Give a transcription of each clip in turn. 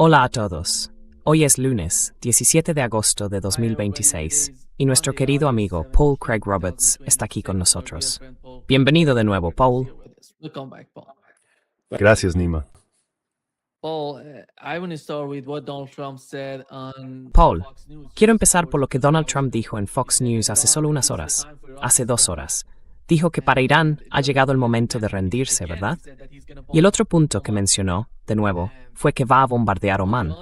Hola a todos. Hoy es lunes, 17 de agosto de 2026, y nuestro querido amigo Paul Craig Roberts está aquí con nosotros. Bienvenido de nuevo, Paul. Gracias, Nima. Paul, quiero empezar por lo que Donald Trump dijo en Fox News hace solo unas horas, hace 2 horas. Dijo que para Irán ha llegado el momento de rendirse, ¿verdad? Y el otro punto que mencionó, de nuevo, fue que va a bombardear Omán.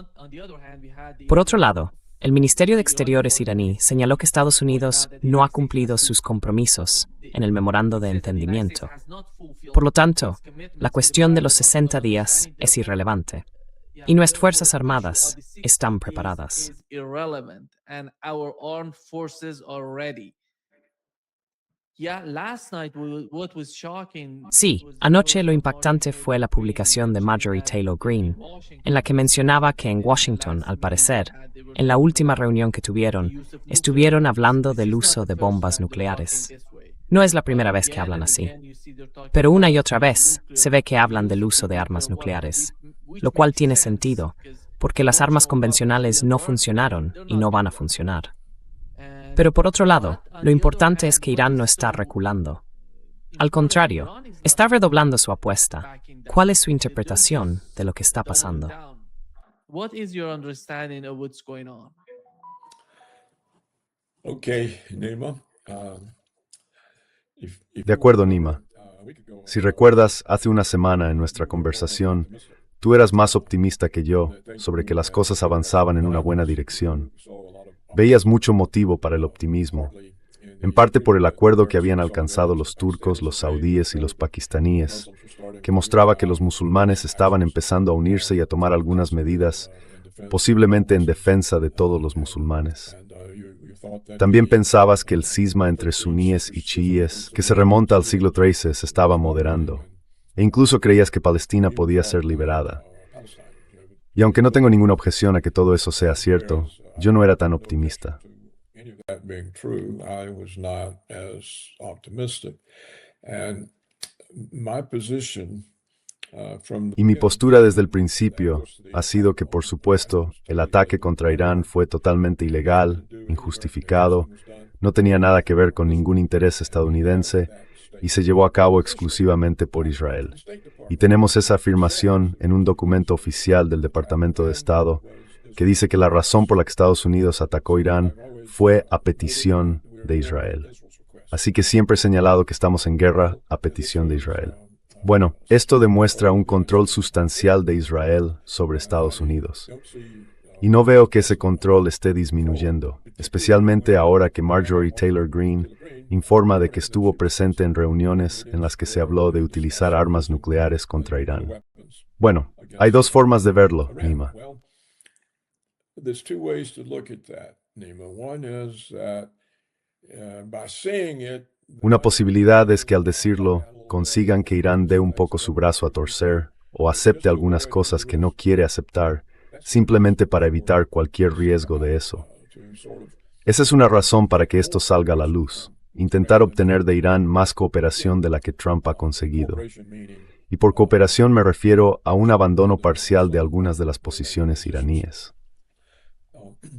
Por otro lado, el Ministerio de Exteriores iraní señaló que Estados Unidos no ha cumplido sus compromisos en el memorando de entendimiento. Por lo tanto, la cuestión de los 60 días es irrelevante. Y nuestras Fuerzas Armadas están preparadas. Sí, anoche lo impactante fue la publicación de Marjorie Taylor Greene, en la que mencionaba que en Washington, al parecer, en la última reunión que tuvieron, estuvieron hablando del uso de bombas nucleares. No es la primera vez que hablan así, pero una y otra vez se ve que hablan del uso de armas nucleares, lo cual tiene sentido, porque las armas convencionales no funcionaron y no van a funcionar. Pero por otro lado, lo importante es que Irán no está reculando. Al contrario, está redoblando su apuesta. ¿Cuál es su interpretación de lo que está pasando? Nima. De acuerdo, Nima. Si recuerdas, hace una semana en nuestra conversación, tú eras más optimista que yo sobre que las cosas avanzaban en una buena dirección. Veías mucho motivo para el optimismo, en parte por el acuerdo que habían alcanzado los turcos, los saudíes y los pakistaníes, que mostraba que los musulmanes estaban empezando a unirse y a tomar algunas medidas, posiblemente en defensa de todos los musulmanes. También pensabas que el cisma entre suníes y chiíes, que se remonta al siglo XIII, se estaba moderando, e incluso creías que Palestina podía ser liberada. Y aunque no tengo ninguna objeción a que todo eso sea cierto, yo no era tan optimista. Y mi postura desde el principio ha sido que, por supuesto, el ataque contra Irán fue totalmente ilegal, injustificado, no tenía nada que ver con ningún interés estadounidense y se llevó a cabo exclusivamente por Israel. Y tenemos esa afirmación en un documento oficial del Departamento de Estado que dice que la razón por la que Estados Unidos atacó Irán fue a petición de Israel. Así que siempre he señalado que estamos en guerra a petición de Israel. Bueno, esto demuestra un control sustancial de Israel sobre Estados Unidos. Y no veo que ese control esté disminuyendo, especialmente ahora que Marjorie Taylor Greene informa de que estuvo presente en reuniones en las que se habló de utilizar armas nucleares contra Irán. Bueno, hay dos formas de verlo, Nima. Una posibilidad es que al decirlo, consigan que Irán dé un poco su brazo a torcer o acepte algunas cosas que no quiere aceptar, simplemente para evitar cualquier riesgo de eso. Esa es una razón para que esto salga a la luz, intentar obtener de Irán más cooperación de la que Trump ha conseguido. Y por cooperación me refiero a un abandono parcial de algunas de las posiciones iraníes.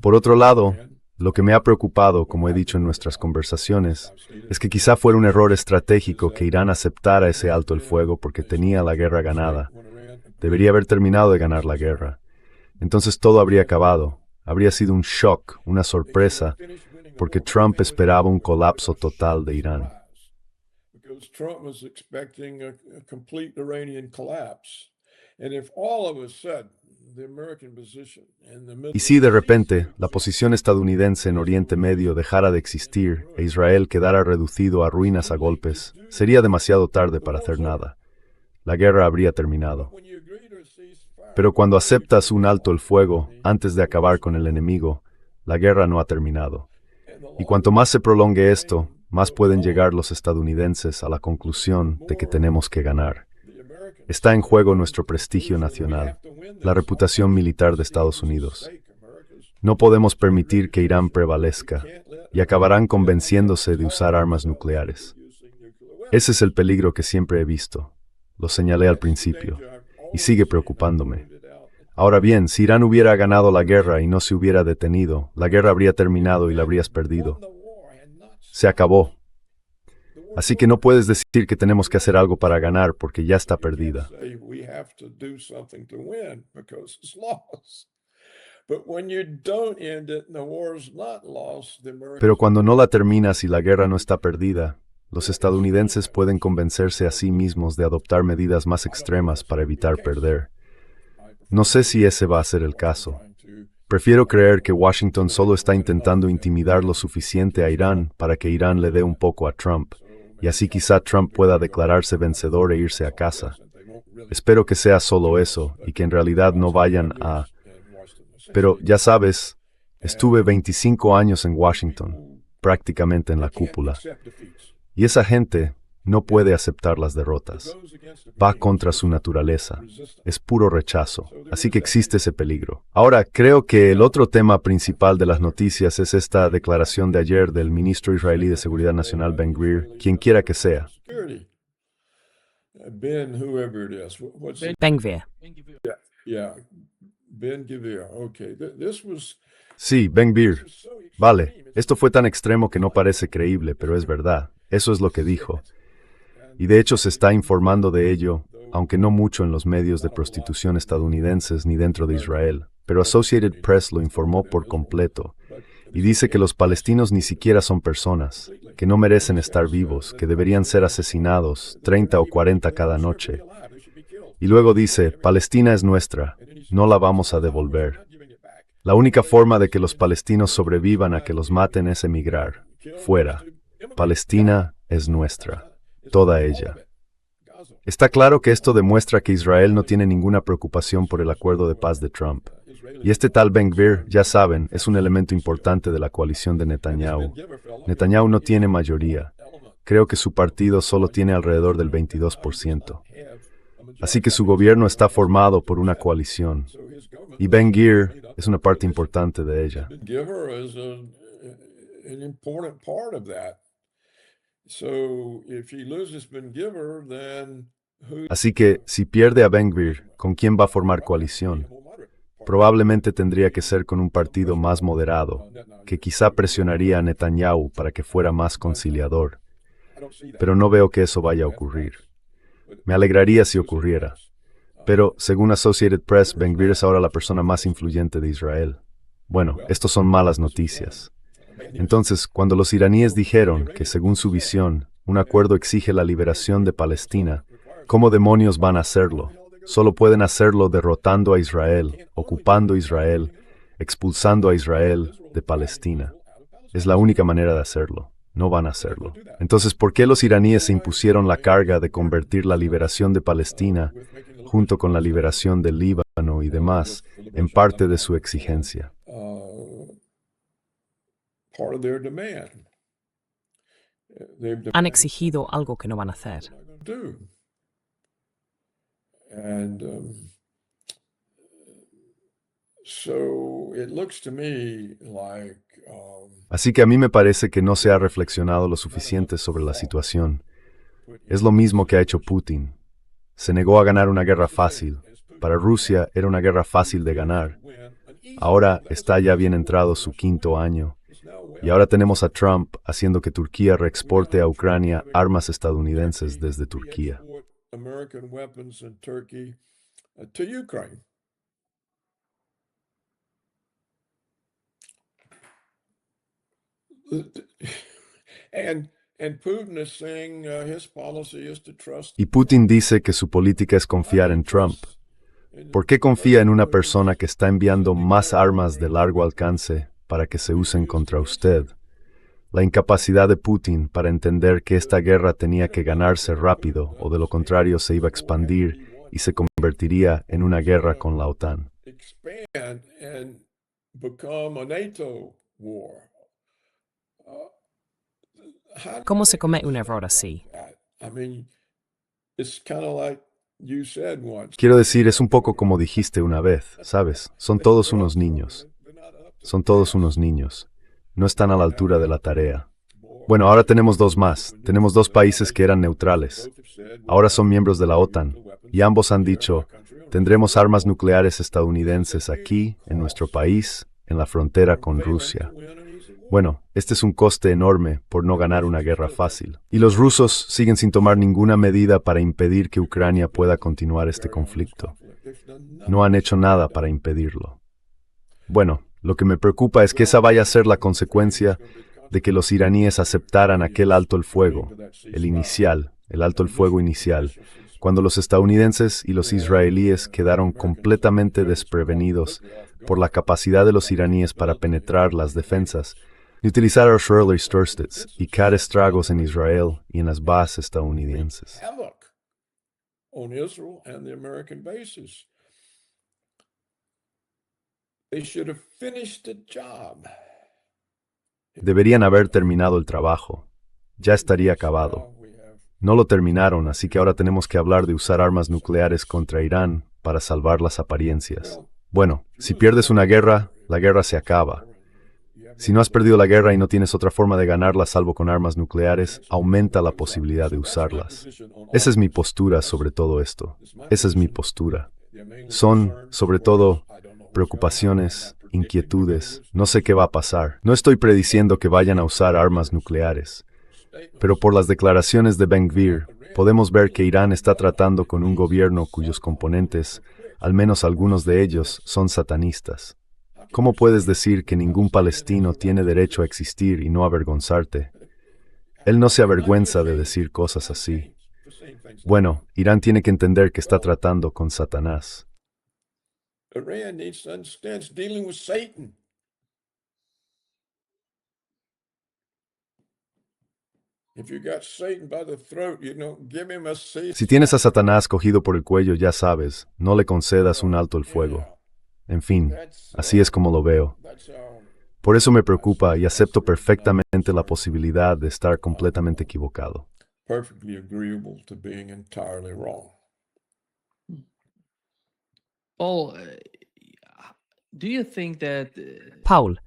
Por otro lado, lo que me ha preocupado, como he dicho en nuestras conversaciones, es que quizá fuera un error estratégico que Irán aceptara ese alto el fuego porque tenía la guerra ganada. Debería haber terminado de ganar la guerra. Entonces todo habría acabado. Habría sido un shock, una sorpresa, porque Trump esperaba un colapso total de Irán. Y si de repente la posición estadounidense en Oriente Medio dejara de existir e Israel quedara reducido a ruinas a golpes, sería demasiado tarde para hacer nada. La guerra habría terminado. Pero cuando aceptas un alto el fuego antes de acabar con el enemigo, la guerra no ha terminado. Y cuanto más se prolongue esto, más pueden llegar los estadounidenses a la conclusión de que tenemos que ganar. Está en juego nuestro prestigio nacional, la reputación militar de Estados Unidos. No podemos permitir que Irán prevalezca y acabarán convenciéndose de usar armas nucleares. Ese es el peligro que siempre he visto. Lo señalé al principio y sigue preocupándome. Ahora bien, si Irán hubiera ganado la guerra y no se hubiera detenido, la guerra habría terminado y la habrías perdido. Se acabó. Así que no puedes decir que tenemos que hacer algo para ganar porque ya está perdida. Pero cuando no la terminas y la guerra no está perdida, los estadounidenses pueden convencerse a sí mismos de adoptar medidas más extremas para evitar perder. No sé si ese va a ser el caso. Prefiero creer que Washington solo está intentando intimidar lo suficiente a Irán para que Irán le dé un poco a Trump, y así quizá Trump pueda declararse vencedor e irse a casa. Espero que sea solo eso, y que en realidad no vayan a... Pero, ya sabes, estuve 25 años en Washington, prácticamente en la cúpula, y esa gente no puede aceptar las derrotas. Va contra su naturaleza. Es puro rechazo. Así que existe ese peligro. Ahora, creo que el otro tema principal de las noticias es esta declaración de ayer del ministro israelí de Seguridad Nacional Ben-Gvir, quien quiera que sea. Ben-Gvir. Sí, Ben-Gvir. Vale, esto fue tan extremo que no parece creíble, pero es verdad. Eso es lo que dijo. Y de hecho se está informando de ello, aunque no mucho en los medios de prostitución estadounidenses ni dentro de Israel, pero Associated Press lo informó por completo, y dice que los palestinos ni siquiera son personas, que no merecen estar vivos, que deberían ser asesinados, 30 o 40 cada noche. Y luego dice, Palestina es nuestra, no la vamos a devolver. La única forma de que los palestinos sobrevivan a que los maten es emigrar, fuera. Palestina es nuestra. Toda ella. Está claro que esto demuestra que Israel no tiene ninguna preocupación por el acuerdo de paz de Trump. Y este tal Ben-Gvir, ya saben, es un elemento importante de la coalición de Netanyahu. Netanyahu no tiene mayoría. Creo que su partido solo tiene alrededor del 22%. Así que su gobierno está formado por una coalición. Y Ben-Gvir es una parte importante de ella. Así que, si pierde a Ben-Gvir, ¿con quién va a formar coalición? Probablemente tendría que ser con un partido más moderado, que quizá presionaría a Netanyahu para que fuera más conciliador. Pero no veo que eso vaya a ocurrir. Me alegraría si ocurriera. Pero, según Associated Press, Ben-Gvir es ahora la persona más influyente de Israel. Bueno, estos son malas noticias. Entonces, cuando los iraníes dijeron que, según su visión, un acuerdo exige la liberación de Palestina, ¿cómo demonios van a hacerlo? Solo pueden hacerlo derrotando a Israel, ocupando Israel, expulsando a Israel de Palestina. Es la única manera de hacerlo. No van a hacerlo. Entonces, ¿por qué los iraníes se impusieron la carga de convertir la liberación de Palestina, junto con la liberación del Líbano y demás, en parte de su exigencia? Han exigido algo que no van a hacer. Así que a mí me parece que no se ha reflexionado lo suficiente sobre la situación. Es lo mismo que ha hecho Putin. Se negó a ganar una guerra fácil. Para Rusia era una guerra fácil de ganar. Ahora está ya bien entrado su 5º año. Y ahora tenemos a Trump haciendo que Turquía reexporte a Ucrania armas estadounidenses desde Turquía. Y Putin dice que su política es confiar en Trump. ¿Por qué confía en una persona que está enviando más armas de largo alcance para que se usen contra usted? La incapacidad de Putin para entender que esta guerra tenía que ganarse rápido o de lo contrario se iba a expandir y se convertiría en una guerra con la OTAN. ¿Cómo se comete un error así? Quiero decir, es un poco como dijiste una vez, ¿sabes? Son todos unos niños. Son todos unos niños. No están a la altura de la tarea. Bueno, ahora tenemos 2 más. Tenemos 2 países que eran neutrales. Ahora son miembros de la OTAN. Y ambos han dicho, Tendremos armas nucleares estadounidenses aquí, en nuestro país, en la frontera con Rusia. Bueno, este es un coste enorme por no ganar una guerra fácil. Y los rusos siguen sin tomar ninguna medida para impedir que Ucrania pueda continuar este conflicto. No han hecho nada para impedirlo. Bueno, lo que me preocupa es que esa vaya a ser la consecuencia de que los iraníes aceptaran aquel alto el fuego, el alto el fuego inicial, cuando los estadounidenses y los israelíes quedaron completamente desprevenidos por la capacidad de los iraníes para penetrar las defensas y utilizar artillería Sturztits y crear estragos en Israel y en las bases estadounidenses. Deberían haber terminado el trabajo. Ya estaría acabado. No lo terminaron, así que ahora tenemos que hablar de usar armas nucleares contra Irán para salvar las apariencias. Bueno, si pierdes una guerra, la guerra se acaba. Si no has perdido la guerra y no tienes otra forma de ganarla salvo con armas nucleares, aumenta la posibilidad de usarlas. Esa es mi postura sobre todo esto. Esa es mi postura. Son, sobre todo, preocupaciones, inquietudes. No sé qué va a pasar. No estoy prediciendo que vayan a usar armas nucleares. Pero por las declaraciones de Ben-Gvir, podemos ver que Irán está tratando con un gobierno cuyos componentes, al menos algunos de ellos, son satanistas. ¿Cómo puedes decir que ningún palestino tiene derecho a existir y no avergonzarte? Él no se avergüenza de decir cosas así. Bueno, Irán tiene que entender que está tratando con Satanás. Si tienes a Satanás cogido por el cuello, ya sabes, no le concedas un alto el fuego. En fin, así es como lo veo. Por eso me preocupa y acepto perfectamente la posibilidad de estar completamente equivocado. Paul, do you think that Paul,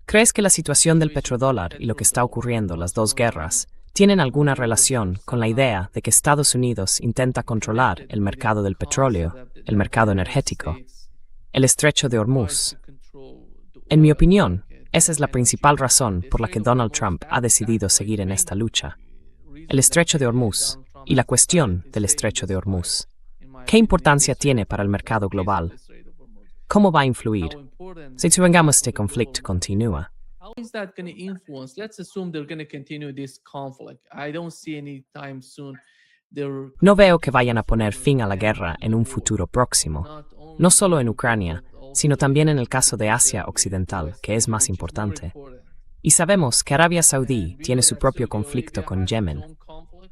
¿crees que la situación del petrodólar y lo que está ocurriendo, las dos guerras, tienen alguna relación con la idea de que Estados Unidos intenta controlar el mercado del petróleo, el mercado energético, el estrecho de Hormuz? En mi opinión, esa es la principal razón por la que Donald Trump ha decidido seguir en esta lucha. El estrecho de Hormuz y la cuestión del estrecho de Hormuz. ¿Qué importancia tiene para el mercado global? ¿Cómo va a influir si tuvimos este conflicto continúa? how is that going to influence? Let's assume they're going to continue this conflict. I don't see any time soon. No veo que vayan a poner fin a la guerra en un futuro próximo, no solo en Ucrania, sino también en el caso de Asia Occidental, que es más importante. Y sabemos que Arabia Saudí tiene su propio conflicto con Yemen.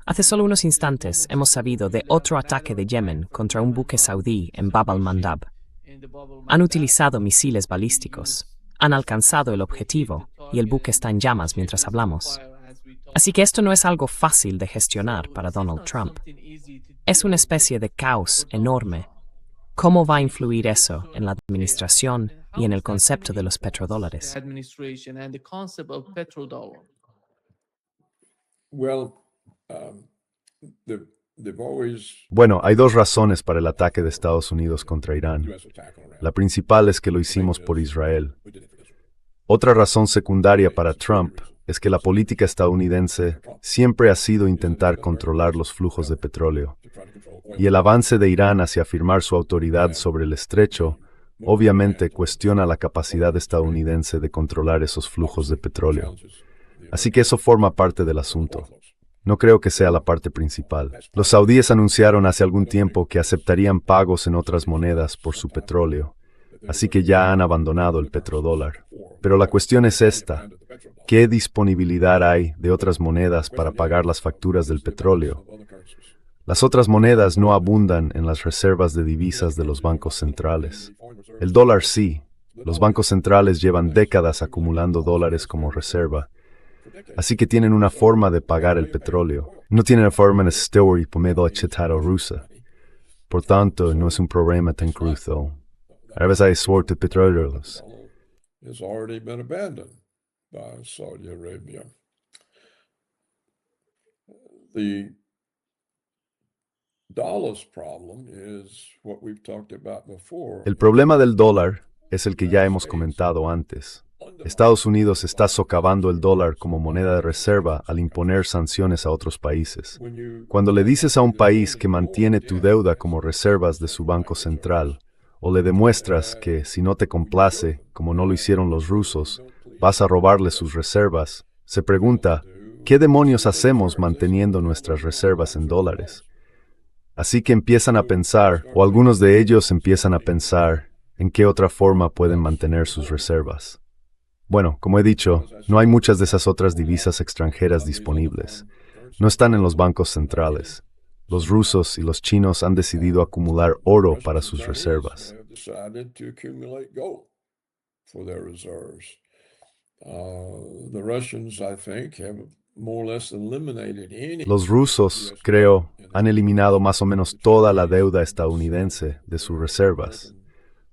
Hace solo unos instantes hemos sabido de otro ataque de Yemen contra un buque saudí en Bab al-Mandab. Han utilizado misiles balísticos, han alcanzado el objetivo y el buque está en llamas mientras hablamos. Así que esto no es algo fácil de gestionar para Donald Trump. Es una especie de caos enorme. ¿Cómo va a influir eso en la administración y en el concepto de los petrodólares? Bueno, hay dos razones para el ataque de Estados Unidos contra Irán. La principal es que lo hicimos por Israel. Otra razón secundaria para Trump es que la política estadounidense siempre ha sido intentar controlar los flujos de petróleo. Y el avance de Irán hacia afirmar su autoridad sobre el estrecho obviamente cuestiona la capacidad estadounidense de controlar esos flujos de petróleo. Así que eso forma parte del asunto. No creo que sea la parte principal. Los saudíes anunciaron hace algún tiempo que aceptarían pagos en otras monedas por su petróleo, así que ya han abandonado el petrodólar. Pero la cuestión es esta: ¿qué disponibilidad hay de otras monedas para pagar las facturas del petróleo? Las otras monedas no abundan en las reservas de divisas de los bancos centrales. El dólar sí. Los bancos centrales llevan décadas acumulando dólares como reserva. Así que tienen una forma de pagar el petróleo. No tienen una forma de story por medio de chetado rusa. Por tanto, no es un problema tan crudo. A veces hay suerte petróleos. Has already been abandoned by Saudi Arabia. The dollar's problem is what we've talked about before. El problema del dólar es el que ya hemos comentado antes. Estados Unidos está socavando el dólar como moneda de reserva al imponer sanciones a otros países. Cuando le dices a un país que mantiene tu deuda como reservas de su banco central, o le demuestras que, si no te complace, como no lo hicieron los rusos, vas a robarle sus reservas, se pregunta, ¿qué demonios hacemos manteniendo nuestras reservas en dólares? Así que empiezan a pensar, o algunos de ellos empiezan a pensar, en qué otra forma pueden mantener sus reservas. Bueno, como he dicho, no hay muchas de esas otras divisas extranjeras disponibles. No están en los bancos centrales. Los rusos y los chinos han decidido acumular oro para sus reservas. Decided to accumulate gold for their reserves. The Russians, I think, have more or less eliminated any. Los rusos, creo, han eliminado más o menos toda la deuda estadounidense de sus reservas.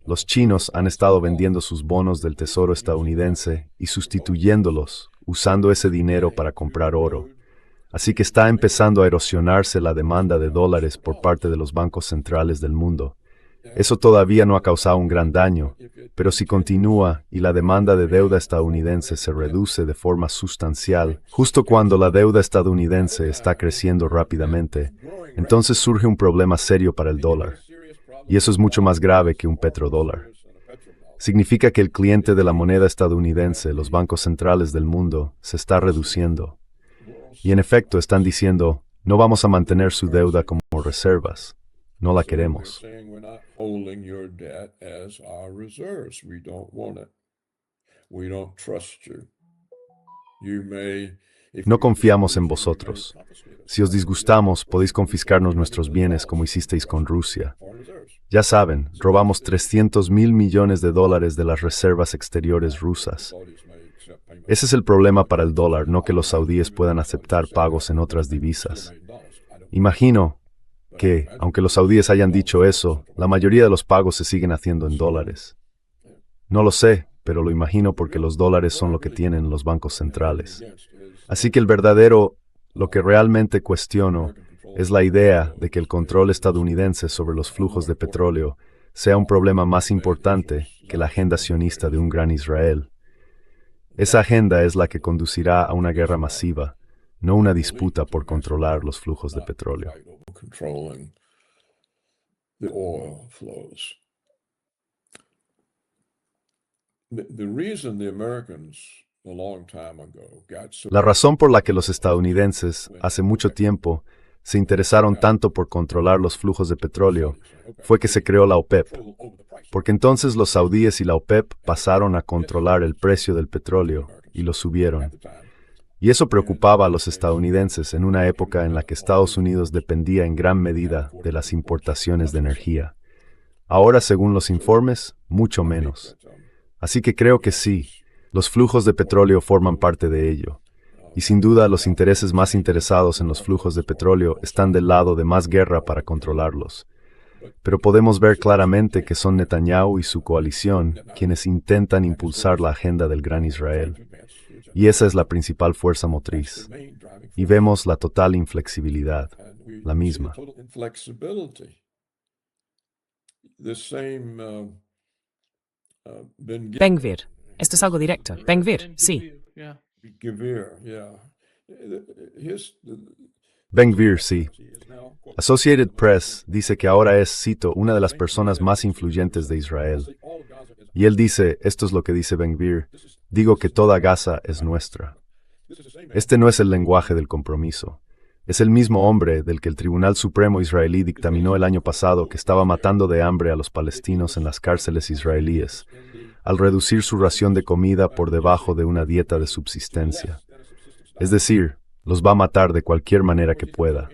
Los chinos han estado vendiendo sus bonos del Tesoro estadounidense y sustituyéndolos, usando ese dinero para comprar oro. Así que está empezando a erosionarse la demanda de dólares por parte de los bancos centrales del mundo. Eso todavía no ha causado un gran daño, pero si continúa y la demanda de deuda estadounidense se reduce de forma sustancial, justo cuando la deuda estadounidense está creciendo rápidamente, entonces surge un problema serio para el dólar. Y eso es mucho más grave que un petrodólar. Significa que el cliente de la moneda estadounidense, los bancos centrales del mundo, se está reduciendo. Y en efecto están diciendo, no vamos a mantener su deuda como reservas. No la queremos. They're saying we're not holding your debt as our reserves. We don't want it. We don't trust you. You may, if No you confiamos en you may vosotros. confiscate us Si os disgustamos, podéis confiscarnos nuestros bienes como hicisteis con Rusia. foreign reserves. Ya saben, robamos 300.000 millones de dólares de las reservas exteriores rusas. Saudis may accept payment. Ese es el problema para el dólar, no que los saudíes puedan aceptar pagos en otras divisas. $1 million. I don't Imagino que, aunque los saudíes hayan dicho eso, la mayoría de los pagos se siguen haciendo en dólares. No lo sé, pero lo imagino porque los dólares son lo que tienen los bancos centrales. against is Así que lo que realmente cuestiono, es la idea de que el control estadounidense sobre los flujos de petróleo sea un problema más importante que la agenda sionista de un gran Israel. Esa agenda es la que conducirá a una guerra masiva, no una disputa por controlar los flujos de petróleo. fight over controlling the oil flows. The reason the Americans a long time ago got so La razón por la que los estadounidenses, hace mucho tiempo, se interesaron tanto por controlar los flujos de petróleo fue que se creó la OPEP, over the price porque entonces los saudíes y la OPEP pasaron a controlar el precio del petróleo y lo subieron. at the time. Y eso preocupaba a los estadounidenses en una época en la que Estados Unidos dependía en gran medida de las importaciones de energía. Ahora, según los informes, mucho menos. Así que creo que sí, los flujos de petróleo forman parte de ello. Y sin duda los intereses más interesados en los flujos de petróleo están del lado de más guerra para controlarlos. Pero podemos ver claramente que son Netanyahu y su coalición quienes intentan impulsar la agenda del Gran Israel. Y esa es la principal fuerza motriz. Y vemos la total inflexibilidad, la misma. Total inflexibility. The same Ben-Gvir. Esto es algo directo. Ben-Gvir, sí. Yeah. Ben-Gvir, yeah. His Ben-Gvir, sí. Associated Press dice que ahora es, cito, una de las personas más influyentes de Israel. Y él dice, esto es lo que dice Ben-Gvir, digo que toda Gaza es nuestra. Este no es el lenguaje del compromiso. Es el mismo hombre del que el Tribunal Supremo israelí dictaminó el año pasado que estaba matando de hambre a los palestinos en las cárceles israelíes, al reducir su ración de comida por debajo de una dieta de subsistencia. Es decir, los va a matar de cualquier manera que pueda.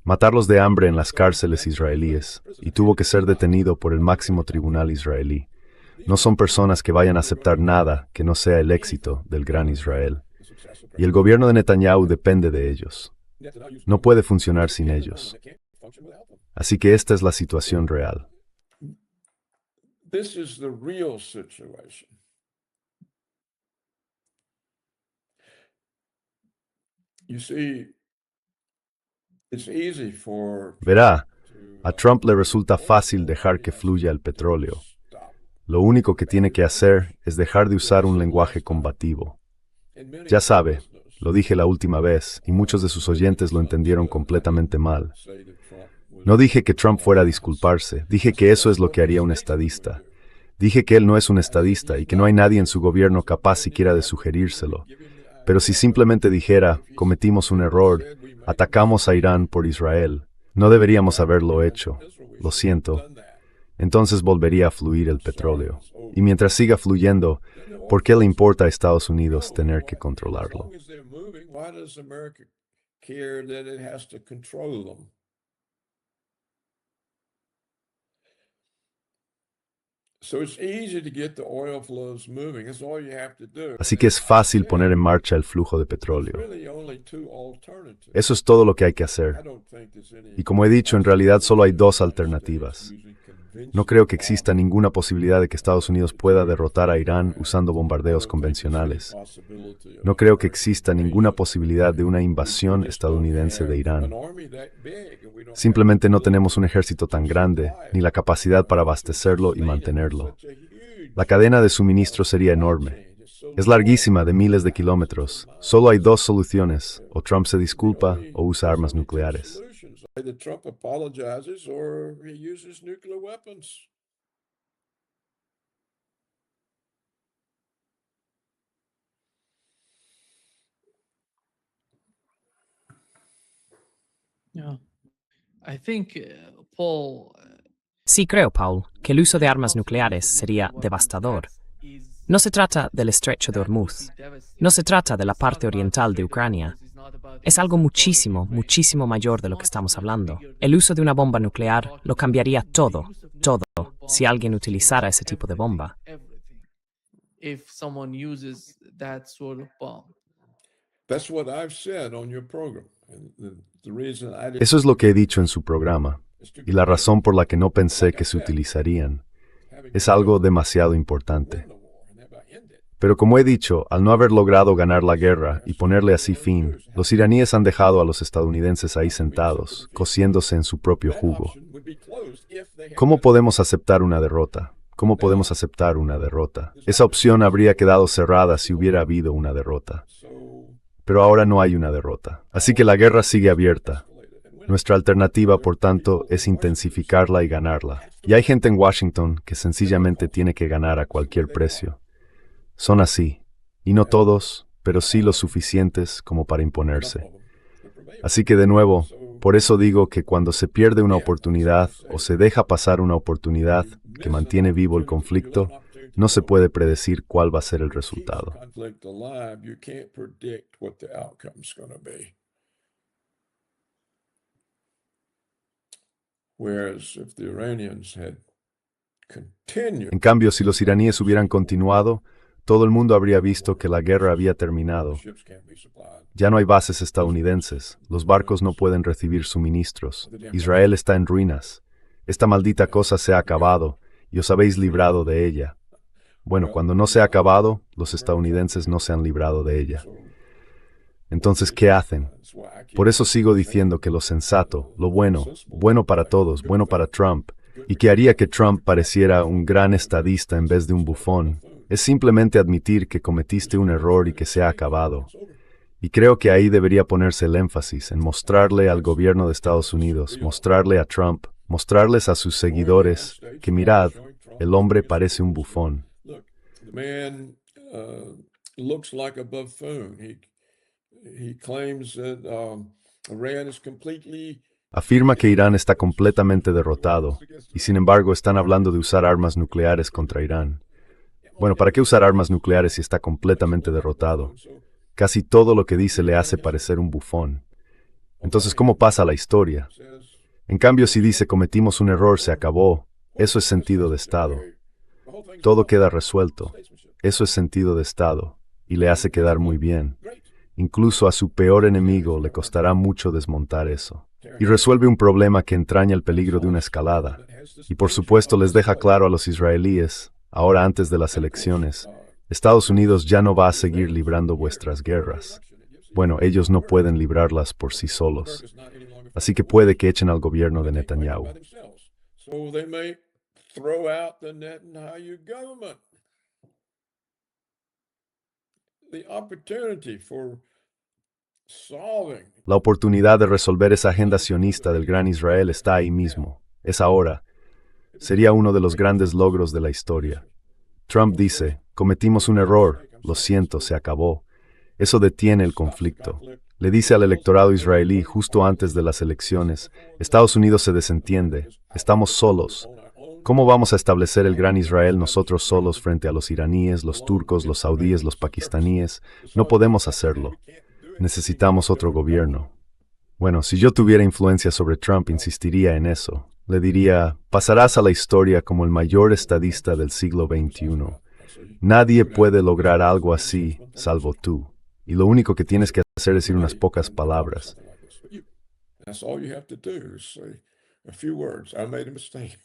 Matarlos de hambre en las cárceles israelíes, y tuvo que ser detenido por el máximo tribunal israelí. No son personas que vayan a aceptar nada que no sea el éxito del gran Israel. Y el gobierno de Netanyahu depende de ellos. No puede funcionar sin ellos. Así que esta es la situación real. This is the real situation. You see, It's easy for Verá, a Trump le resulta fácil dejar que fluya el petróleo. Lo único que tiene que hacer es dejar de usar un lenguaje combativo. Ya sabe, lo dije la última vez y muchos de sus oyentes lo entendieron completamente mal. No dije que Trump fuera a disculparse, dije que eso es lo que haría un estadista. Dije que él no es un estadista y que no hay nadie en su gobierno capaz siquiera de sugerírselo. Pero si simplemente dijera, cometimos un error, atacamos a Irán por Israel, no deberíamos haberlo hecho, lo siento, entonces volvería a fluir el petróleo. Y mientras siga fluyendo, ¿por qué le importa a Estados Unidos tener que controlarlo? why does America care that it has to control them? So it's easy to get the oil flows moving. That's all you have to do. Así que es fácil poner en marcha el flujo de petróleo. Really only two alternatives. Eso es todo lo que hay que hacer. I don't think there's any Y como he dicho, en realidad solo hay dos alternativas. No creo que exista ninguna posibilidad de que Estados Unidos pueda derrotar a Irán usando bombardeos convencionales. No creo que exista ninguna posibilidad de una invasión estadounidense de Irán. Simplemente no tenemos un ejército tan grande, ni la capacidad para abastecerlo y mantenerlo. La cadena de suministro sería enorme. Es larguísima, de miles de kilómetros. Solo hay dos soluciones: o Trump se disculpa o usa armas nucleares. Either Trump apologizes or he uses nuclear weapons. Yeah. I think, Paul, Sí creo, Paul, que el uso de armas nucleares sería devastador. No se trata del estrecho de Hormuz. No se trata de la parte oriental de Ucrania. Es algo muchísimo, muchísimo mayor de lo que estamos hablando. El uso de una bomba nuclear lo cambiaría todo, si alguien utilizara ese tipo de bomba. if someone uses that sort of bomb. That's what I've said on your program. And the reason I didn't Eso es lo que he dicho en su programa, y la razón por la que no pensé que se utilizarían. Es algo demasiado importante. Pero como he dicho, al no haber logrado ganar la guerra y ponerle así fin, los iraníes han dejado a los estadounidenses ahí sentados, cociéndose en su propio jugo. ¿Cómo podemos aceptar una derrota? ¿Cómo podemos aceptar una derrota? Esa opción habría quedado cerrada si hubiera habido una derrota. Pero ahora no hay una derrota. Así que la guerra sigue abierta. Nuestra alternativa, por tanto, es intensificarla y ganarla. Y hay gente en Washington que sencillamente tiene que ganar a cualquier precio. Son así, y no todos, pero sí los suficientes como para imponerse. Así que de nuevo, por eso digo que cuando se pierde una oportunidad o se deja pasar una oportunidad que mantiene vivo el conflicto, no se puede predecir cuál va a ser el resultado. conflict alive, you can't predict what the outcome's going to be. Whereas if the Iranians had continued, En cambio, si los iraníes hubieran continuado, todo el mundo habría visto que la guerra había terminado. ships can't be supplied. Ya no hay bases estadounidenses, los barcos no pueden recibir suministros, Israel está en ruinas. Esta maldita cosa se ha acabado, y os habéis librado de ella. Bueno, cuando no se ha acabado, los estadounidenses no se han librado de ella. Entonces, ¿qué hacen? That's why I keep Por eso sigo diciendo que lo sensato, lo bueno, bueno para todos, bueno para Trump, y que haría que Trump pareciera un gran estadista en vez de un bufón, es simplemente admitir que cometiste un error y que se ha acabado. Y creo que ahí debería ponerse el énfasis en mostrarle al gobierno de Estados Unidos, mostrarle a Trump, mostrarles a sus seguidores que mirad, el hombre parece un bufón. look, the man looks like a buffoon. He claims that Iran is completely Afirma que Irán está completamente derrotado, y sin embargo están hablando de usar armas nucleares contra Irán. Bueno, ¿para qué usar armas nucleares si está completamente derrotado? Casi todo lo que dice le hace parecer un bufón. Entonces, ¿cómo pasa la historia? En cambio, si dice cometimos un error, se acabó, eso es sentido de Estado. Todo queda resuelto. Eso es sentido de Estado, y le hace quedar muy bien. Incluso a su peor enemigo le costará mucho desmontar eso. Y resuelve un problema que entraña el peligro de una escalada. Y por supuesto les deja claro a los israelíes, ahora antes de las elecciones, Estados Unidos ya no va a seguir librando vuestras guerras. Bueno, ellos no pueden librarlas por sí solos. así que puede que echen al gobierno de Netanyahu. So they may throw out the Netanyahu government. The opportunity for solving. La oportunidad de resolver esa agenda sionista del Gran Israel está ahí mismo. Es ahora. Sería uno de los grandes logros de la historia. Trump dice, cometimos un error, lo siento, se acabó. Eso detiene el conflicto. Le dice al electorado israelí justo antes de las elecciones, Estados Unidos se desentiende, estamos solos. ¿Cómo vamos a establecer el Gran Israel nosotros solos frente a los iraníes, los turcos, los saudíes, los pakistaníes? No podemos hacerlo. Necesitamos otro gobierno. Bueno, si yo tuviera influencia sobre Trump, insistiría en eso. Le diría, pasarás a la historia como el mayor estadista del siglo XXI. Nadie puede lograr algo así, salvo tú. Y lo único que tienes que hacer es decir unas pocas palabras. That's all you have to do is say a few words. I made a mistake.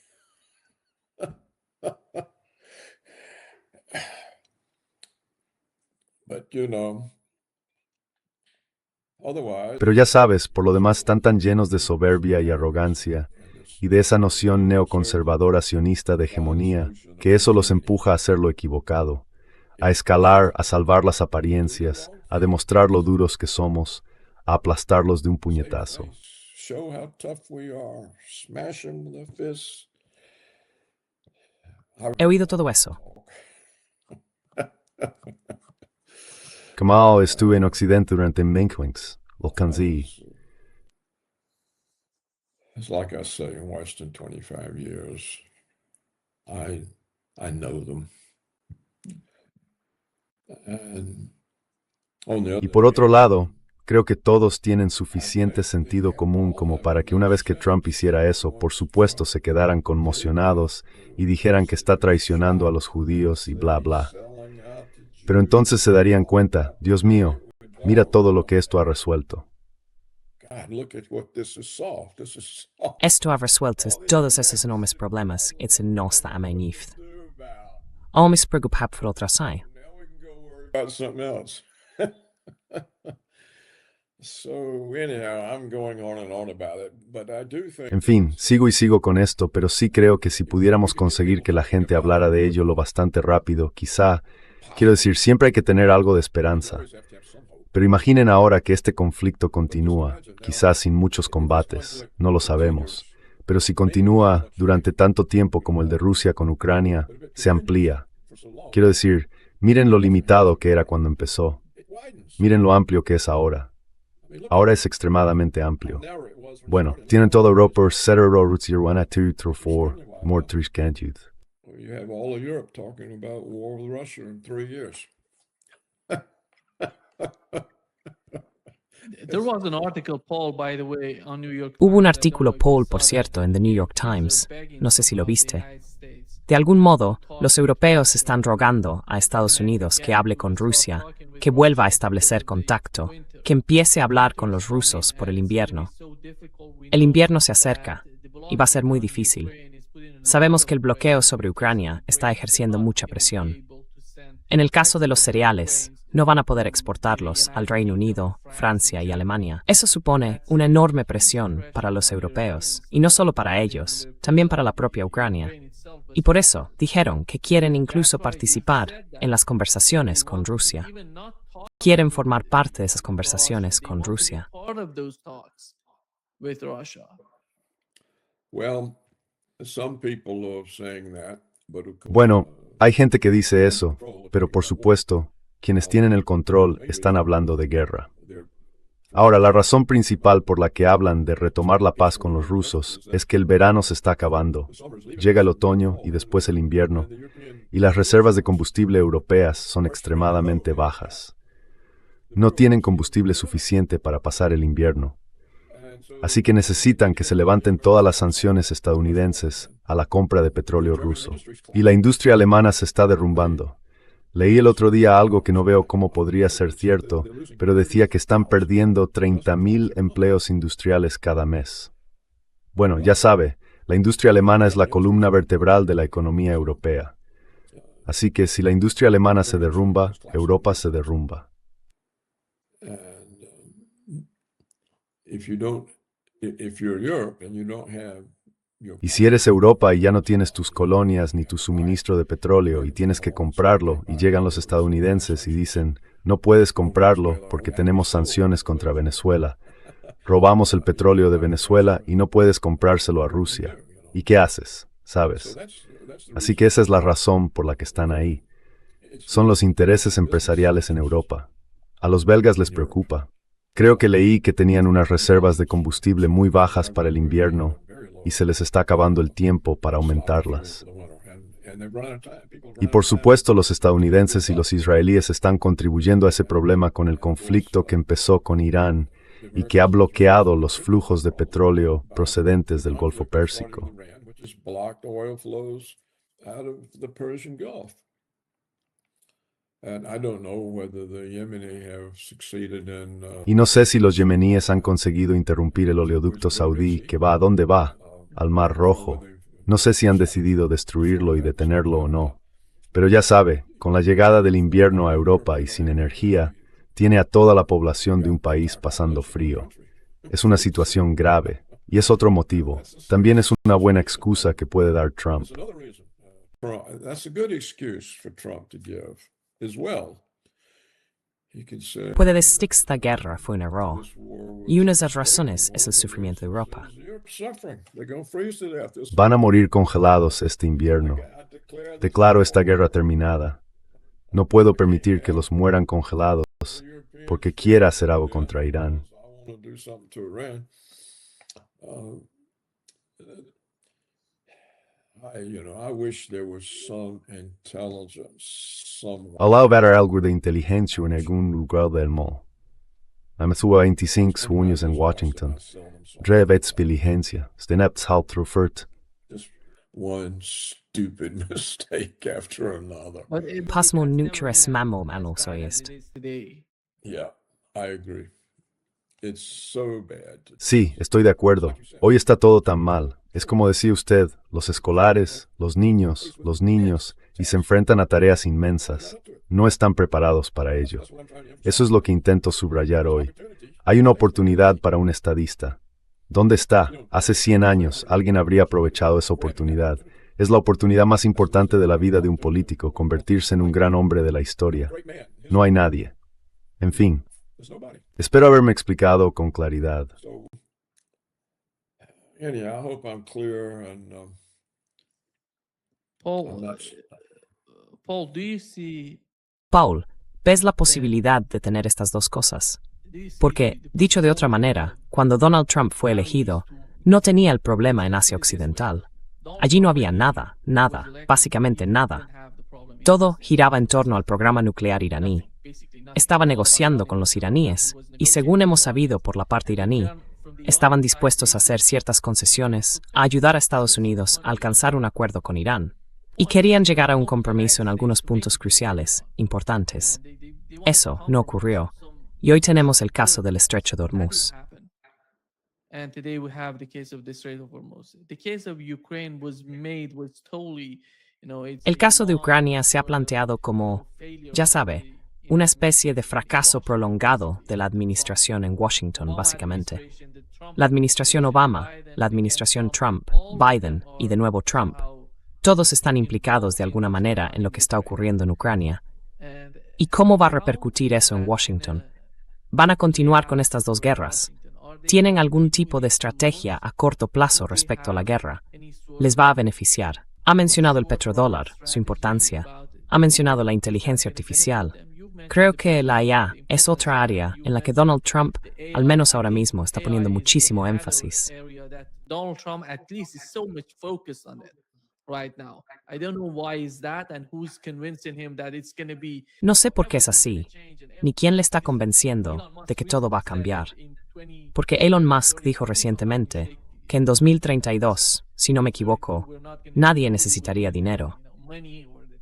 But otherwise. Pero ya sabes, por lo demás están tan llenos de soberbia y arrogancia, y de esa noción neoconservadora sionista de hegemonía, que eso los empuja a hacer lo equivocado, a escalar, a salvar las apariencias, a demostrar lo duros que somos, a aplastarlos de un puñetazo. Show how tough we are. Smash them with a fist. He oído todo eso. Como estuve en Occidente durante Menkwings, lo Kanzi. It's like I say, in Western 25 years, I know them. And on the Y other por otro lado, creo que todos tienen suficiente sentido común como para que una vez que Trump hiciera eso, por supuesto se quedaran conmocionados y dijeran que está traicionando a los judíos y bla bla. Pero entonces se darían cuenta, Dios mío, mira todo lo que esto ha resuelto. God, look at what this has solved. This is solved. Esto ha resuelto todos esos enormes problemas. It's a nos that I'm youth. Almis preocupado por otras hay. Now we can go worry about something else. So anyhow, I'm going on and on about it, but I do think. En fin, sigo y sigo con esto, pero sí creo que si pudiéramos conseguir que la gente hablara de ello lo bastante rápido, quizá, quiero decir, siempre hay que tener algo de esperanza. Pero imaginen ahora que este conflicto continúa, quizás sin muchos combates, no lo sabemos. Pero si continúa durante tanto tiempo como el de Rusia con Ucrania, se amplía. Quiero decir, miren lo limitado que era cuando empezó. Miren lo amplio que es ahora. Ahora es extremadamente amplio. Bueno, tienen toda Europa, 0 routes, 1, 2, 3, 4, more 3 can't you? You have all of Europe talking about war with Russia in 3 years. There was an article, Paul, by the way, on New York Hubo un Times that artículo, the Paul, por cierto, en The New York Times. No sé si lo viste. De algún modo, los europeos están rogando a Estados Unidos que hable con Rusia, que vuelva a establecer contacto, que empiece a hablar con los rusos por el invierno. El invierno se acerca y va a ser muy difícil. Sabemos que el bloqueo sobre Ucrania está ejerciendo mucha presión. En el caso de los cereales, no van a poder exportarlos al Reino Unido, Francia y Alemania. Eso supone una enorme presión para los europeos, y no solo para ellos, también para la propia Ucrania. Y por eso dijeron que quieren incluso participar en las conversaciones con Rusia. Quieren formar parte de esas conversaciones con Rusia. Well, some people are saying that, but of course, Bueno, hay gente que dice eso, pero por supuesto, quienes tienen el control están hablando de guerra. Ahora, la razón principal por la que hablan de retomar la paz con los rusos es que el verano se está acabando, llega el otoño y después el invierno, y las reservas de combustible europeas son extremadamente bajas. No tienen combustible suficiente para pasar el invierno. Así que necesitan que se levanten todas las sanciones estadounidenses a la compra de petróleo ruso. Y la industria alemana se está derrumbando. Leí el otro día algo que no veo cómo podría ser cierto, pero decía que están perdiendo 30,000 empleos industriales cada mes. Bueno, ya sabe, la industria alemana es la columna vertebral de la economía europea. Así que si la industria alemana se derrumba, Europa se derrumba. and if you don't if you're Europe and you don't have your Y si eres Europa y ya no tienes tus colonias ni tu suministro de petróleo y tienes que comprarlo, y llegan los estadounidenses y dicen, no puedes comprarlo porque tenemos sanciones contra Venezuela. Robamos el petróleo de Venezuela y no puedes comprárselo a Rusia. ¿Y qué haces? ¿Sabes? Así que esa es la razón por la que están ahí. Son los intereses empresariales en Europa. A los belgas les preocupa. Creo que leí que tenían unas reservas de combustible muy bajas para el invierno y se les está acabando el tiempo para aumentarlas. Y por supuesto los estadounidenses y los israelíes están contribuyendo a ese problema con el conflicto que empezó con Irán y que ha bloqueado los flujos de petróleo procedentes del Golfo Pérsico. Y no sé si los yemeníes han conseguido interrumpir el oleoducto saudí que va a dónde va, al Mar Rojo. No sé si han decidido destruirlo y detenerlo o no. Pero ya sabe, con la llegada del invierno a Europa y sin energía, tiene a toda la población de un país pasando frío. Es una situación grave, y es otro motivo. También es una buena excusa que puede dar Trump. Puede decir que esta guerra fue un error, y una de las razones es el sufrimiento de Europa. Van a morir congelados este invierno. Declaro esta guerra terminada. No puedo permitir que los mueran congelados, porque quiera hacer algo contra Irán. Allow haver algo de inteligencia en algún lugar del mundo. Me subo a 25 años en Washington. Drevet inteligencia. Steneps halt rufert. One stupid mistake after another. Pasmo nutres mamo manos oest. Yeah, I agree. It's so bad. Sí, estoy de acuerdo. Hoy está todo tan mal. Es como decía usted, los escolares, los niños, y se enfrentan a tareas inmensas. No están preparados para ello. Eso es lo que intento subrayar hoy. Hay una oportunidad para un estadista. ¿Dónde está? Hace 100 años alguien habría aprovechado esa oportunidad. Es la oportunidad más importante de la vida de un político, convertirse en un gran hombre de la historia. No hay nadie. En fin, espero haberme explicado con claridad. Anyhow, I hope I'm clear and Paul, do you see Paul, ¿ves la posibilidad de tener estas dos cosas? Porque, dicho de otra manera, cuando Donald Trump fue elegido, no tenía el problema en Asia Occidental. Allí no había nada, básicamente nada. Todo giraba en torno al programa nuclear iraní. Estaba negociando con los iraníes, y según hemos sabido por la parte iraní, estaban dispuestos a hacer ciertas concesiones, a ayudar a Estados Unidos a alcanzar un acuerdo con Irán, y querían llegar a un compromiso en algunos puntos cruciales, importantes. Eso no ocurrió, y hoy tenemos el caso del Estrecho de Hormuz. And today we have the case of the Strait of Hormuz. The case of Ukraine was totally, El caso de Ucrania se ha planteado como, ya sabe, una especie de fracaso prolongado de la administración en Washington, básicamente. La administración Obama, la administración Trump, Biden y de nuevo Trump, todos están implicados de alguna manera en lo que está ocurriendo en Ucrania. ¿Y cómo va a repercutir eso en Washington? ¿Van a continuar con estas dos guerras? ¿Tienen algún tipo de estrategia a corto plazo respecto a la guerra? ¿Les va a beneficiar? Ha mencionado el petrodólar, su importancia. Ha mencionado la inteligencia artificial. Creo que la IA es otra área en la que Donald Trump, al menos ahora mismo, está poniendo muchísimo énfasis. Donald Trump at least is so much focused on it right now. I don't know why is that and who's convincing him that it's going to be. No sé por qué es así, ni quién le está convenciendo de que todo va a cambiar. Porque Elon Musk dijo recientemente que en 2032, si no me equivoco, nadie necesitaría dinero.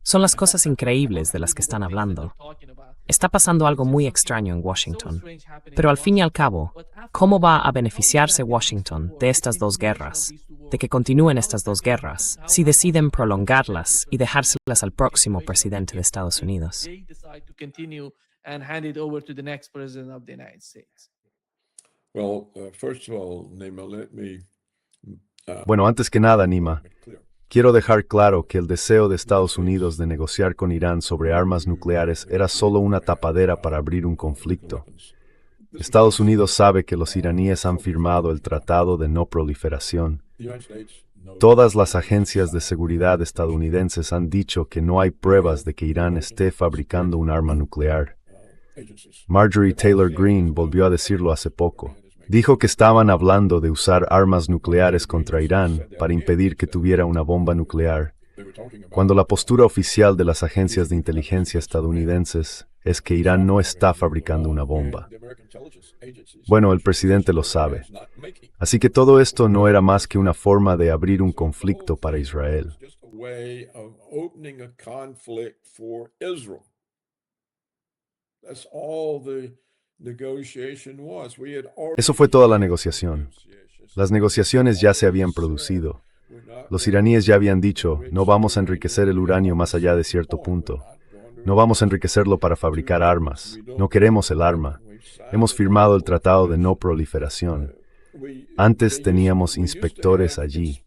Son las cosas increíbles de las que están hablando. Está pasando algo muy extraño en Washington. Pero al fin y al cabo, ¿cómo va a beneficiarse Washington de estas dos guerras? De que continúen estas dos guerras, si deciden prolongarlas y dejárselas al próximo presidente de Estados Unidos. Well, first of all, Nima, let me Bueno, antes que nada, Nima, make clear. quiero dejar claro que el deseo de Estados Unidos de negociar con Irán sobre armas nucleares era solo una tapadera para abrir un conflicto. Estados Unidos sabe que los iraníes han firmado el Tratado de No Proliferación. The United States knows Todas las agencias de seguridad estadounidenses han dicho que no hay pruebas de que Irán esté fabricando un arma nuclear. agencies. Marjorie Taylor Greene volvió a decirlo hace poco. Dijo que estaban hablando de usar armas nucleares contra Irán para impedir que tuviera una bomba nuclear, They were talking about cuando la postura oficial de las agencias de inteligencia estadounidenses es que Irán no está fabricando una bomba. the American intelligence agencies. Bueno, el presidente lo sabe. Not making. Así que todo esto no era más que una forma de abrir un conflicto para Israel. Just a way of opening a conflict for Israel. That's all the negotiation was. We had already Eso fue toda la negociación. Las negociaciones ya se habían producido. Los iraníes ya habían dicho, no vamos a enriquecer el uranio más allá de cierto punto. No vamos a enriquecerlo para fabricar armas. No queremos el arma. Hemos firmado el Tratado de No Proliferación. Antes teníamos inspectores allí.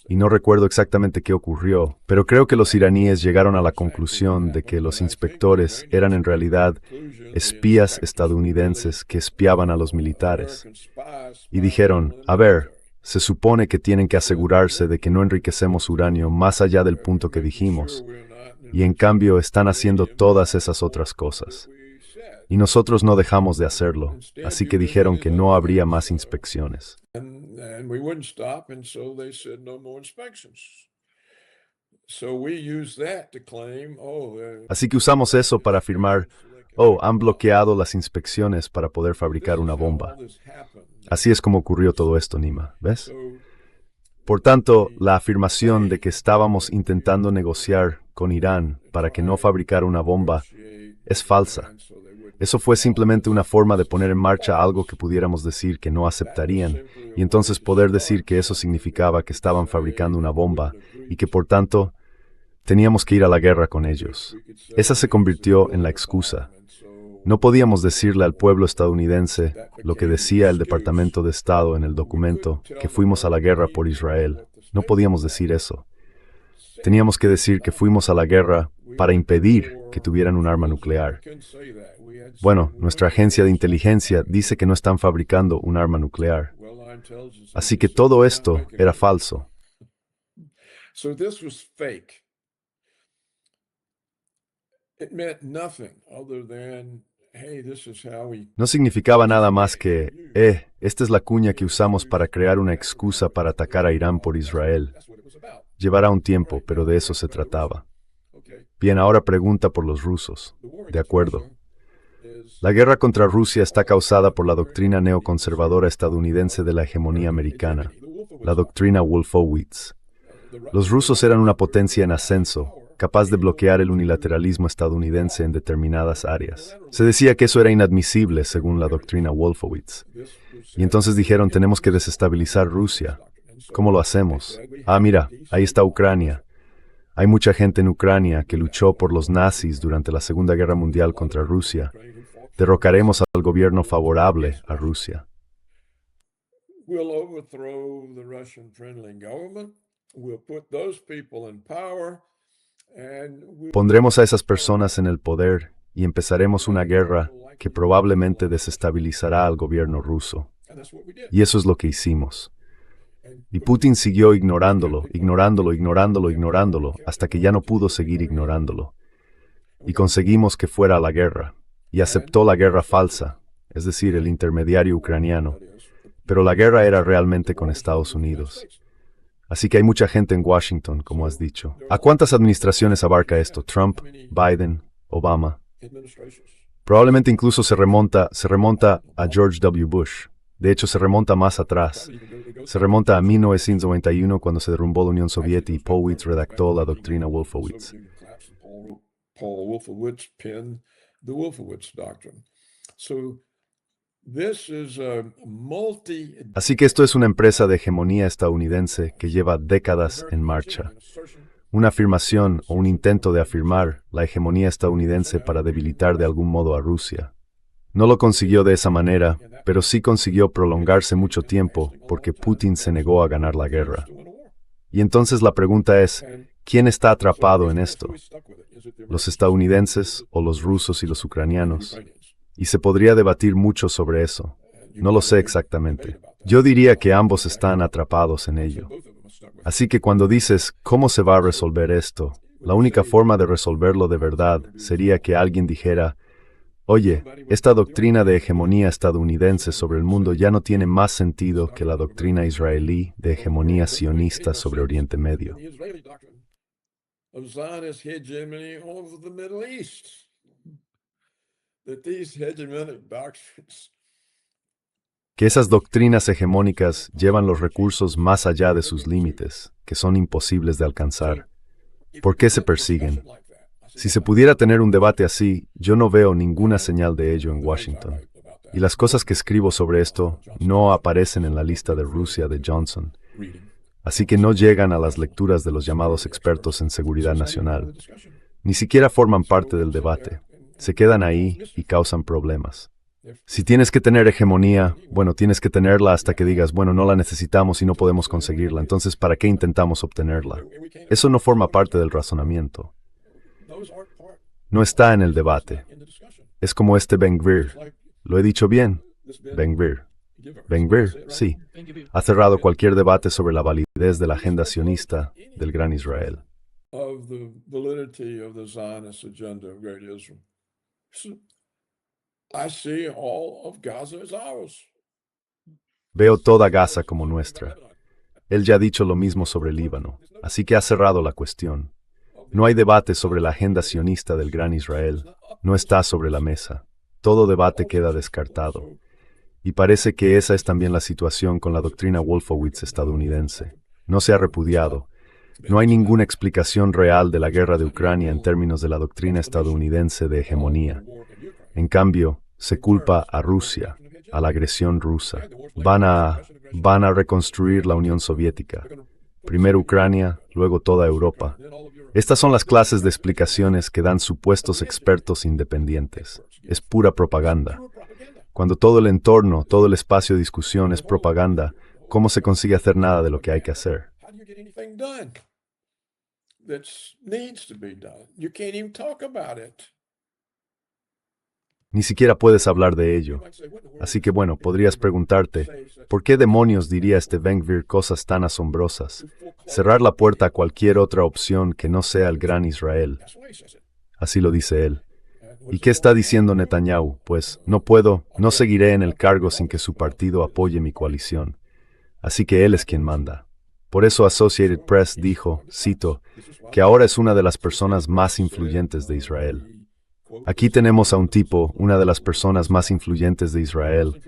Y no recuerdo exactamente qué ocurrió, pero creo que los iraníes llegaron a la conclusión de que los inspectores eran en realidad espías estadounidenses que espiaban a los militares. Y dijeron, a ver, se supone que tienen que asegurarse de que no enriquecemos uranio más allá del punto que dijimos, y en cambio están haciendo todas esas otras cosas. Y nosotros no dejamos de hacerlo, así que dijeron que no habría más inspecciones. And we wouldn't stop, and so they said no more inspections. So we used that to claim, Así que usamos eso para afirmar, han bloqueado las inspecciones para poder fabricar una bomba. Así es como ocurrió todo esto, Nima, ¿ves? Por tanto, la afirmación de que estábamos intentando negociar con Irán para que no fabricara una bomba es falsa. Eso fue simplemente una forma de poner en marcha algo que pudiéramos decir que no aceptarían, y entonces poder decir que eso significaba que estaban fabricando una bomba, y que por tanto teníamos que ir a la guerra con ellos. Esa se convirtió en la excusa. No podíamos decirle al pueblo estadounidense lo que decía el Departamento de Estado en el documento, que fuimos a la guerra por Israel. No podíamos decir eso. Teníamos que decir que fuimos a la guerra para impedir que tuvieran un arma nuclear. Bueno, nuestra agencia de inteligencia dice que no están fabricando un arma nuclear. Así que todo esto era falso. So this was fake. It meant nothing other than, hey, this is how we. No significaba nada más que, esta es la cuña que usamos para crear una excusa para atacar a Irán por Israel. That's what it was about. Llevará un tiempo, pero de eso se trataba. Okay. Bien, ahora pregunta por los rusos. The war De acuerdo. is La guerra contra Rusia está causada por la doctrina neoconservadora estadounidense de la hegemonía americana, la doctrina Wolfowitz. Los rusos eran una potencia en ascenso, capaz de bloquear el unilateralismo estadounidense en determinadas áreas. Se decía que eso era inadmisible según la doctrina Wolfowitz. Y entonces dijeron, tenemos que desestabilizar Rusia. ¿Cómo lo hacemos? Mira, ahí está Ucrania. Hay mucha gente en Ucrania que luchó por los nazis durante la Segunda Guerra Mundial contra Rusia. Derrocaremos al gobierno favorable a Rusia. we'll overthrow the Russian friendly government. We'll put those people in power, and Pondremos a esas personas en el poder y empezaremos una guerra que probablemente desestabilizará al gobierno ruso. and that's what we did. Y eso es lo que hicimos. Y Putin siguió ignorándolo, ignorándolo, ignorándolo, ignorándolo, hasta que ya no pudo seguir ignorándolo. Y conseguimos que fuera a la guerra. Y aceptó la guerra falsa, es decir, el intermediario ucraniano. Pero la guerra era realmente con Estados Unidos. Así que hay mucha gente en Washington, como has dicho. ¿A cuántas administraciones abarca esto? ¿Trump, Biden, Obama? Administrations. Probablemente incluso se remonta a George W. Bush. De hecho, se remonta más atrás. Se remonta a 1991 cuando se derrumbó la Unión Soviética y Powitz redactó la doctrina Wolfowitz. Paul Wolfowitz penned the Wolfowitz doctrine. So this is a multi. Así que esto es una empresa de hegemonía estadounidense que lleva décadas en marcha. Una afirmación o un intento de afirmar la hegemonía estadounidense para debilitar de algún modo a Rusia. No lo consiguió de esa manera, pero sí consiguió prolongarse mucho tiempo porque Putin se negó a ganar la guerra. Y entonces la pregunta es, ¿quién está atrapado en esto? ¿Los estadounidenses o los rusos y los ucranianos? Y se podría debatir mucho sobre eso. No lo sé exactamente. Yo diría que ambos están atrapados en ello. Así que cuando dices, ¿cómo se va a resolver esto? La única forma de resolverlo de verdad sería que alguien dijera, oye, esta doctrina de hegemonía estadounidense sobre el mundo ya no tiene más sentido que la doctrina israelí de hegemonía sionista sobre Oriente Medio. Of Zionist hegemony over the Middle East. That these hegemonic doctrines Que esas doctrinas hegemónicas llevan los recursos más allá de sus límites, que son imposibles de alcanzar. ¿Por qué se persiguen? Si se pudiera tener un debate así, yo no veo ninguna señal de ello en Washington. Y las cosas que escribo sobre esto no aparecen en la lista de Rusia de Johnson. Así que no llegan a las lecturas de los llamados expertos en seguridad nacional. Ni siquiera forman parte del debate. Se quedan ahí y causan problemas. Si tienes que tener hegemonía, bueno, tienes que tenerla hasta que digas, bueno, no la necesitamos y no podemos conseguirla, entonces ¿para qué intentamos obtenerla? Eso no forma parte del razonamiento. No está en el debate. Es como este Ben-Gvir. ¿Lo he dicho bien? Ben-Gvir. Ben-Gvir, sí, ha cerrado cualquier debate sobre la validez de la agenda sionista del Gran Israel. of the validity of the Zionist agenda of Great Israel. So, I see all of Gaza as ours. Veo toda Gaza como nuestra. Él ya ha dicho lo mismo sobre Líbano, así que ha cerrado la cuestión. No hay debate sobre la agenda sionista del Gran Israel. No está sobre la mesa. Todo debate queda descartado. Y parece que esa es también la situación con la doctrina Wolfowitz estadounidense. No se ha repudiado. No hay ninguna explicación real de la guerra de Ucrania en términos de la doctrina estadounidense de hegemonía. En cambio, se culpa a Rusia, a la agresión rusa. Van a reconstruir la Unión Soviética. Primero Ucrania, luego toda Europa. Estas son las clases de explicaciones que dan supuestos expertos independientes. Es pura propaganda. Cuando todo el entorno, todo el espacio de discusión es propaganda, ¿cómo se consigue hacer nada de lo que hay que hacer? How do you get anything done that needs to be done? You can't even talk about it. Ni siquiera puedes hablar de ello. Así que bueno, podrías preguntarte, ¿por qué demonios diría este Ben-Gvir cosas tan asombrosas? Cerrar la puerta a cualquier otra opción que no sea el Gran Israel. That's why he says it. Así lo dice él. ¿Y qué está diciendo Netanyahu? Pues, no seguiré en el cargo sin que su partido apoye mi coalición. Así que él es quien manda. Por eso Associated Press dijo, cito, que ahora es una de las personas más influyentes de Israel. Aquí tenemos a un tipo, una de las personas más influyentes de Israel,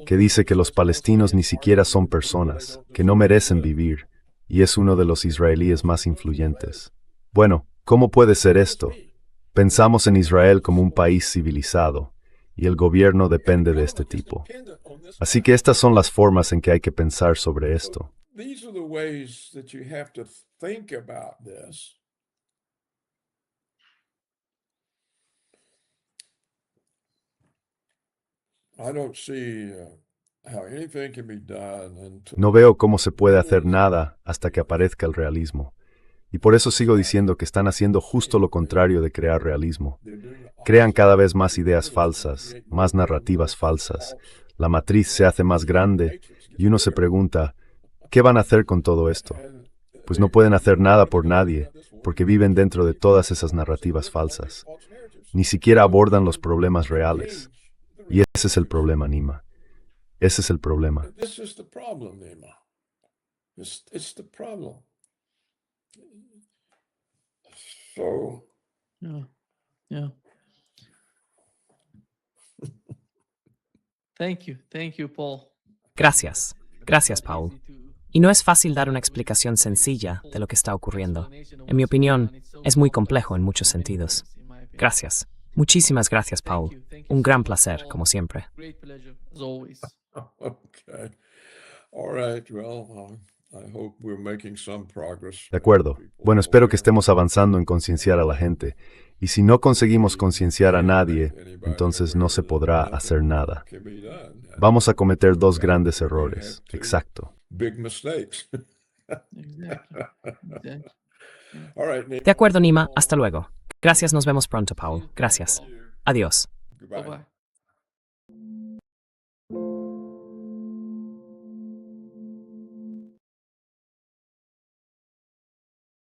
que dice que los palestinos ni siquiera son personas, que no merecen vivir, y es uno de los israelíes más influyentes. Bueno, ¿cómo puede ser esto? Pensamos en Israel como un país civilizado, y el gobierno depende de este tipo. Así que estas son las formas en que hay que pensar sobre esto. These are the ways that you have to think about this. I don't see how anything can be done until No veo cómo se puede hacer nada hasta que aparezca el realismo. Y por eso sigo diciendo que están haciendo justo lo contrario de crear realismo. Crean cada vez más ideas falsas, más narrativas falsas. La matriz se hace más grande y uno se pregunta, ¿qué van a hacer con todo esto? Pues no pueden hacer nada por nadie, porque viven dentro de todas esas narrativas falsas. Ni siquiera abordan los problemas reales. Y ese es el problema, Nima. Ese es el problema. this is the problem, Nima. It's the problem. So Yeah. Yeah. Thank you, Paul. Gracias. Gracias, Paul. Y no es fácil dar una explicación sencilla de lo que está ocurriendo. En mi opinión, es muy complejo en muchos sentidos. Gracias. Muchísimas gracias, Paul. Un gran placer, como siempre. Great pleasure, as always. okay, all right. Well, I hope we're making some progress. De acuerdo. Bueno, espero que estemos avanzando en concienciar a la gente. Y si no conseguimos concienciar a nadie, entonces no se podrá hacer nada. Vamos a cometer dos grandes errores. Exacto. Big mistakes. Exactly. Exactly. All right, Nick. De acuerdo, Nima. Hasta luego. Gracias, nos vemos pronto, Paul. Gracias. Adiós. Goodbye. Bye-bye.